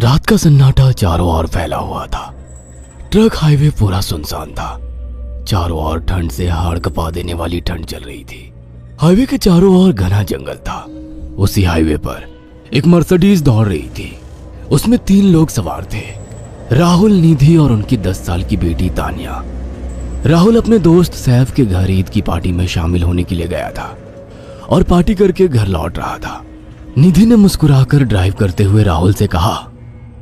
रात का सन्नाटा चारों ओर फैला हुआ था। ट्रक हाईवे पूरा सुनसान था। चारों ओर ठंड से हाड़ कपा देने वाली ठंड चल रही थी। हाईवे के चारों ओर घना जंगल था। उसी हाईवे पर एक मर्सिडीज दौड़ रही थी। उसमें 3 लोग सवार थे, राहुल, निधि और उनकी 10 साल की बेटी तानिया। राहुल अपने दोस्त सैफ के घर ईद की पार्टी में शामिल होने के लिए गया था और पार्टी करके घर लौट रहा था। निधि ने मुस्कुराकर ड्राइव करते हुए राहुल से कहा,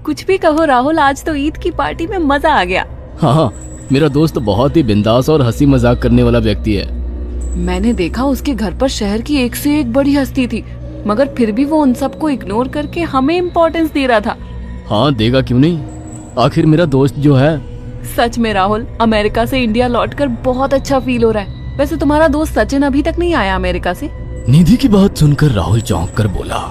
कुछ भी कहो राहुल, आज तो ईद की पार्टी में मजा आ गया। हाँ, मेरा दोस्त बहुत ही बिंदास और हंसी मजाक करने वाला व्यक्ति है। मैंने देखा उसके घर पर शहर की एक से एक बड़ी हस्ती थी, मगर फिर भी वो उन सबको इग्नोर करके हमें इम्पोर्टेंस दे रहा था। हाँ, देगा क्यों नहीं, आखिर मेरा दोस्त जो है। सच में राहुल, अमेरिका से इंडिया लौटकर बहुत अच्छा फील हो रहा है। वैसे तुम्हारा दोस्त सचिन अभी तक नहीं आया अमेरिका से? निधि की बात सुनकर राहुल चौंक कर बोला,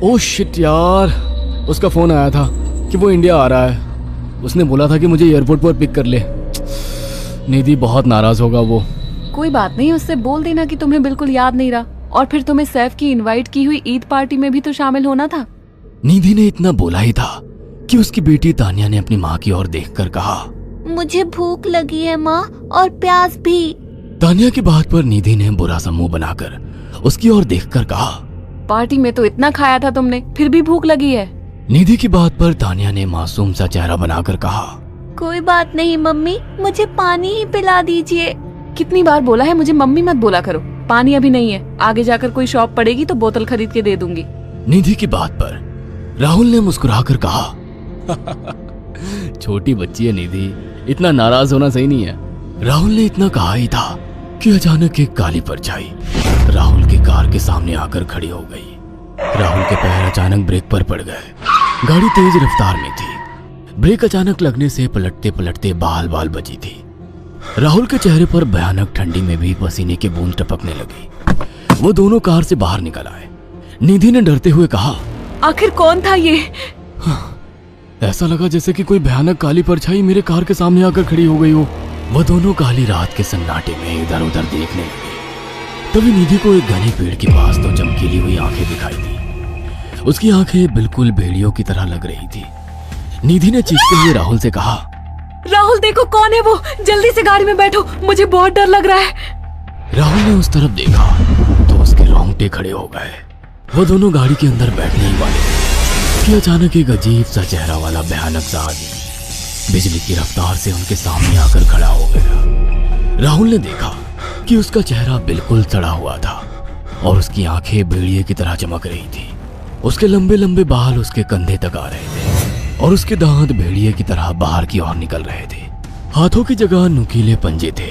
ओह शिट यार, उसका फोन आया था कि वो इंडिया आ रहा है। उसने बोला था कि मुझे एयरपोर्ट पर पिक कर ले। निधि बहुत नाराज होगा वो। कोई बात नहीं, उससे बोल देना कि तुम्हें बिल्कुल याद नहीं रहा और फिर तुम्हें सैफ की इनवाइट की हुई ईद पार्टी में भी तो शामिल होना था। निधि ने इतना बोला ही था कि उसकी बेटी तानिया ने अपनी माँ की ओर देखकर कहा, मुझे भूख लगी है माँ, और प्यास भी। तानिया की बात पर निधि ने बुरा सा मुंह बनाकर उसकी ओर देखकर कहा, पार्टी में तो इतना खाया था तुमने, फिर भी भूख लगी है। निधि की बात पर तानिया ने मासूम सा चेहरा बनाकर कहा, कोई बात नहीं मम्मी, मुझे पानी ही पिला दीजिए। कितनी बार बोला है मुझे मम्मी मत बोला करो। पानी अभी नहीं है, आगे जाकर कोई शॉप पड़ेगी तो बोतल खरीद के दे दूंगी। निधि की बात पर राहुल ने मुस्कुराकर कहा, छोटी बच्ची है निधि, इतना नाराज होना सही नहीं है। राहुल ने इतना कहा ही था कि अचानक एक काली परछाई राहुल की कार के सामने आकर खड़ी हो गई। राहुल के पैर अचानक ब्रेक पर पड़ गए। गाड़ी तेज रफ्तार में थी। ब्रेक अचानक लगने से पलटते पलटते बाल बाल बची थी। राहुल के चेहरे पर भयानक ठंडी में भी पसीने की बूंद टपकने लगी। वो दोनों कार से बाहर निकल आए। निधि ने डरते हुए कहा, आखिर कौन था ये? ऐसा लगा जैसे कि कोई भयानक काली परछाई मेरे कार के सामने आकर खड़ी हो गई हो। वह दोनों काली रात के सन्नाटे में इधर उधर देखने लगे। तभी निधि को एक घने पेड़ के पास 2 चमकीली हुई आंखें दिखाई दी। उसकी आंखें बिल्कुल भेड़ियों की तरह लग रही थी। निधि ने चीखते हुए राहुल से कहा, राहुल देखो कौन है वो, जल्दी से गाड़ी में बैठो, मुझे बहुत डर लग रहा है। राहुल ने उस तरफ देखा तो उसके रोंगटे खड़े हो गए। वो दोनों गाड़ी के अंदर बैठने ही वाले थे कि अचानक एक अजीब सा चेहरा वाला भयानक सा आदमी बिजली की रफ्तार से उनके सामने आकर खड़ा हो गया। राहुल ने देखा कि उसका चेहरा बिल्कुल सड़ा हुआ था और उसकी आंखें भेड़िए की तरह चमक रही थी। उसके लंबे लंबे बाल उसके कंधे तक आ रहे थे और उसके दांत भेड़िए की तरह बाहर की ओर निकल रहे थे। हाथों की जगह नुकीले पंजे थे।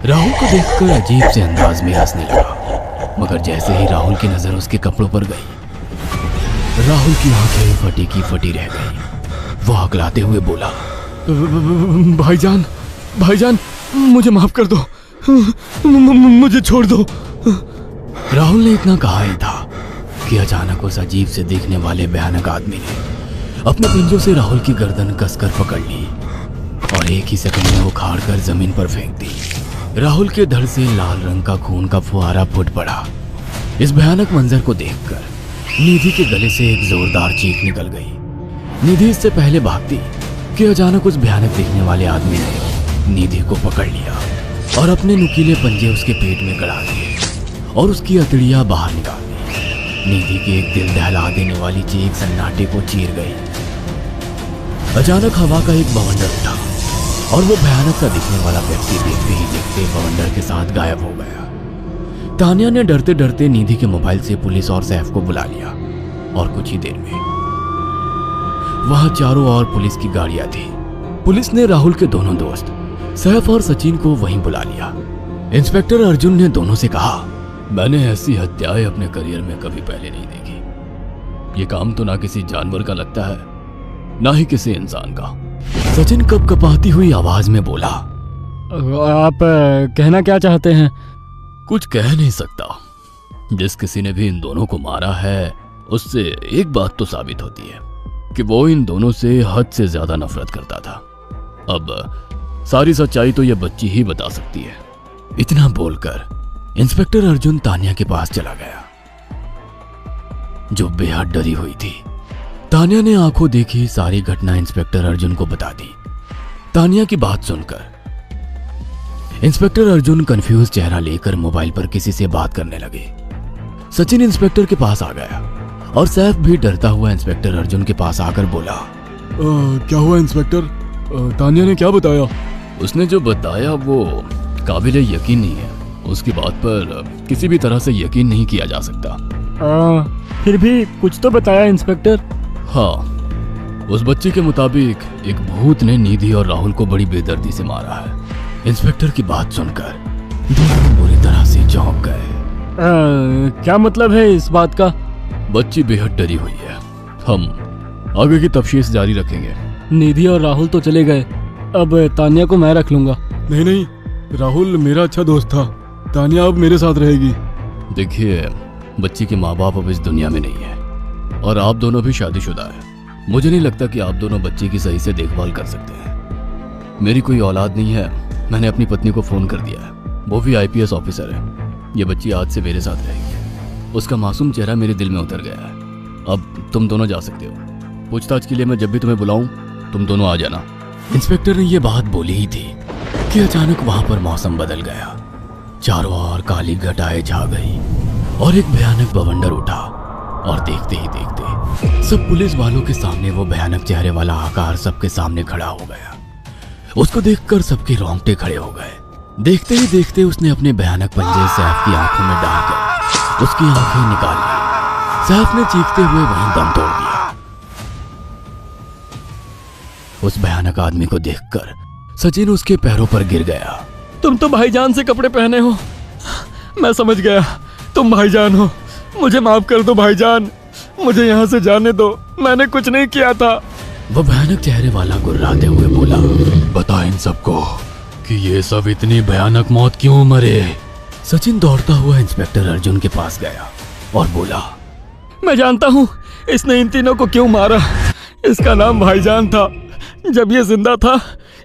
राहुल को देखकर अजीब से अंदाज में हंसने लगा, मगर जैसे ही राहुल की नजर उसके कपड़ों पर गई, राहुल की आंखें फटी की फटी रह गई। वो हकलाते हुए बोला, भाईजान, भाईजान, मुझे माफ कर दो, मुझे छोड़ दो। राहुल ने इतना कहा ही था कि अचानक उस अजीब से दिखने वाले भयानक आदमी ने अपने पंजों से राहुल की गर्दन कसकर पकड़ ली और एक ही सेकंड में उखाड़ कर जमीन पर फेंक दी। राहुल के धड़ से लाल रंग का खून का फुहारा फूट पड़ा। इस भयानक मंजर को देखकर निधि के गले से एक जोरदार चीख निकल गई। निधि इससे पहले भागती कि अचानक उस भयानक दिखने वाले आदमी ने निधि को पकड़ लिया और अपने नुकीले पंजे उसके पेट में गड़ा दिए और उसकी अतड़ियां बाहर निकाल दी। निधि की एक दिल दहला देने वाली चीख सन्नाटे को चीर गई। अचानक हवा का एक बवंडर उठा और वो भयानक सा दिखने वाला व्यक्ति देखते ही देखते बवंडर के साथ गायब हो गया। तानिया ने डरते डरते निधि के मोबाइल से पुलिस और सैफ को बुला लिया और कुछ ही देर में वहां चारों ओर पुलिस की गाड़ियां थी। पुलिस ने राहुल के दोनों दोस्त सैफ और सचिन को वहीं बुला लिया। इंस्पेक्टर अर्जुन ने दोनों से कहा, मैंने ऐसी हत्याएं अपने करियर में कभी पहले नहीं देखी। ये काम तो ना किसी जानवर का लगता है, ना ही किसी इंसान का। सचिन कपकपाती हुई आवाज में बोला, आप कहना क्या चाहते हैं? कुछ कह नहीं सकता। जिस किसी ने भी इन दोनों को मारा है उससे एक बात तो साबित होती है कि वो इन दोनों से हद से ज्यादा नफरत करता था। अब सारी सच्चाई तो ये बच्ची ही बता सकती है। इतना बोलकर इंस्पेक्टर अर्जुन तानिया के पास चला गया, जो बेहद डरी हुई थी। तानिया ने आंखों देखी सारी घटना इंस्पेक्टर अर्जुन को बता दी। तानिया की बात सुनकर इंस्पेक्टर अर्जुन कंफ्यूज चेहरा लेकर मोबाइल पर किसी से बात करने लगे। सचिन इंस्पेक्टर के पास आ गया और सैफ भी डरता हुआ इंस्पेक्टर अर्जुन के पास आकर बोला, क्या हुआ इंस्पेक्टर? तानिया ने क्या बताया? उसने जो बताया वो काबिल यकीन नहीं है। उसकी बात पर किसी भी तरह से यकीन नहीं किया जा सकता। फिर भी कुछ तो बताया इंस्पेक्टर। हाँ, उस बच्ची के मुताबिक एक भूत ने निधि और राहुल को बड़ी बेदर्दी से मारा है। इंस्पेक्टर की बात सुनकर दोनों बुरी तरह से चौंक गए। क्या मतलब है इस बात का? बच्ची बेहद डरी हुई है। हम आगे की तफ्तीश जारी रखेंगे। निधि और राहुल तो चले गए, अब तानिया को मैं रख लूंगा। नहीं नहीं, राहुल मेरा अच्छा दोस्त था। तानिया अब मेरे साथ रहेगी। देखिए, बच्ची के माँ बाप अब इस दुनिया में नहीं है और आप दोनों भी शादीशुदा है। मुझे नहीं लगता कि आप दोनों बच्ची की सही से देखभाल कर सकते हैं। मेरी कोई औलाद नहीं है। मैंने अपनी पत्नी को फोन कर दिया है, वो भी IPS ऑफिसर है। ये बच्ची आज से मेरे साथ रहेगी। उसका मासूम चेहरा मेरे दिल में उतर गया है। अब तुम दोनों जा सकते हो। पूछताछ के लिए मैं जब भी तुम्हें बुलाऊं तुम दोनों आ जाना। इंस्पेक्टर ने ये बात बोली ही थी कि अचानक वहां पर मौसम बदल गया। चारों ओर काली घटाएं छा गई और एक भयानक बवंडर उठा और देखते ही देखते सब पुलिस वालों के सामने वो भयानक चेहरे वाला आकार सबके सामने खड़ा हो गया। उसको देखकर सबके रोंगटे खड़े हो गए। देखते ही देखते उसने अपने भयानक पंजे सैफ की आंखों में डालकर उसकी आंखें निकाल ली। सैफ ने चीखते हुए वहीं दम तोड़ दिया। उस भयानक आदमी को देखकर सचिन उसके पैरों पर गिर गया। तुम तो भाईजान से कपड़े पहने हो। मैं समझ गया, तुम भाईजान हो। मुझे माफ कर दो भाईजान, मुझे यहाँ से जाने दो। मैंने कुछ नहीं किया था। वो भयानक चेहरे वाला गुर्राते हुए बोला, बता इन सबको कि ये सब इतनी भयानक मौत क्यों मरे। सचिन दौड़ता हुआ इंस्पेक्टर अर्जुन के पास गया और बोला, मैं जानता हूँ इसने इन तीनों को क्यों मारा। इसका नाम भाईजान था। जब ये जिंदा था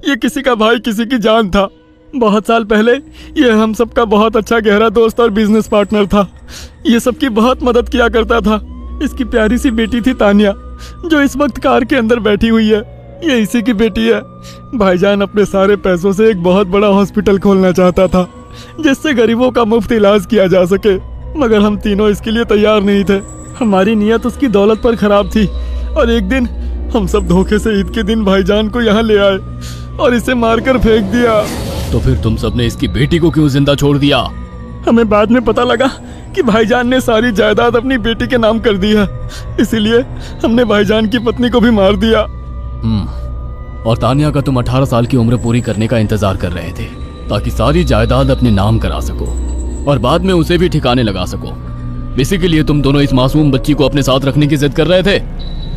ये किसी का भाई किसी की जान था। बहुत साल पहले ये हम सबका बहुत अच्छा गहरा दोस्त और बिजनेस पार्टनर था। ये सबकी बहुत मदद किया करता था। इसकी प्यारी सी बेटी थी तानिया, जो इस वक्त कार के अंदर बैठी हुई है। ये इसी की बेटी है। भाईजान अपने सारे पैसों से एक बहुत बड़ा हॉस्पिटल खोलना चाहता था जिससे गरीबों का मुफ्त इलाज किया जा सके, मगर हम तीनों इसके लिए तैयार नहीं थे। हमारी नीयत उसकी दौलत पर खराब थी और एक दिन हम सब धोखे से ईद के दिन भाईजान को यहाँ ले आए और इसे मारकर फेंक दिया। तो फिर तुम सबने इसकी बेटी को क्यों जिंदा छोड़ दिया? हमें बाद में पता लगा कि भाईजान ने सारी जायदाद अपनी बेटी के नाम कर दी है, इसीलिए हमने भाईजान की पत्नी को भी मार दिया। और तानिया का तुम 18 साल की उम्र पूरी करने का इंतजार कर रहे थे ताकि सारी जायदाद अपने नाम करा सको और बाद में उसे भी ठिकाने लगा सको। इसी के लिए तुम दोनों इस मासूम बच्ची को अपने साथ रखने की जिद कर रहे थे।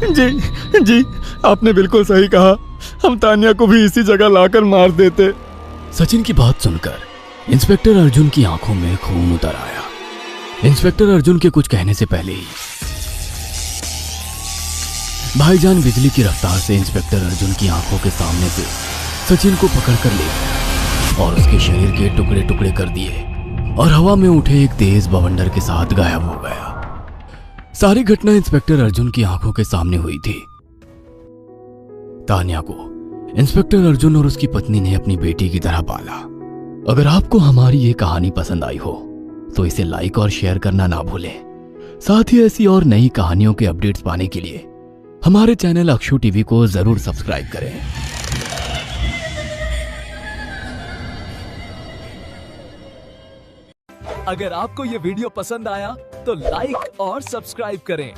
जी, आपने बिल्कुल सही कहा। हम तानिया को भी इसी जगह लाकर मार देते। सचिन की बात सुनकर इंस्पेक्टर अर्जुन की आंखों में खून उतर आया। इंस्पेक्टर अर्जुन के कुछ कहने से पहले ही भाईजान बिजली की रफ्तार से इंस्पेक्टर अर्जुन की आंखों के सामने से सचिन को पकड़कर ले गया और उसके शरीर के टुकड़े टुकड़े कर दिए और हवा में उठे एक तेज बवंडर के साथ गायब हो गया। सारी घटना इंस्पेक्टर अर्जुन की आंखों के सामने हुई थी। तानिया को इंस्पेक्टर अर्जुन और उसकी पत्नी ने अपनी बेटी की तरह पाला। अगर आपको हमारी ये कहानी पसंद आई हो तो इसे लाइक और शेयर करना ना भूलें। साथ ही ऐसी और नई कहानियों के अपडेट्स पाने के लिए हमारे चैनल अक्षु टीवी को जरूर सब्सक्राइब करें। अगर आपको ये वीडियो पसंद आया तो लाइक और सब्सक्राइब करें।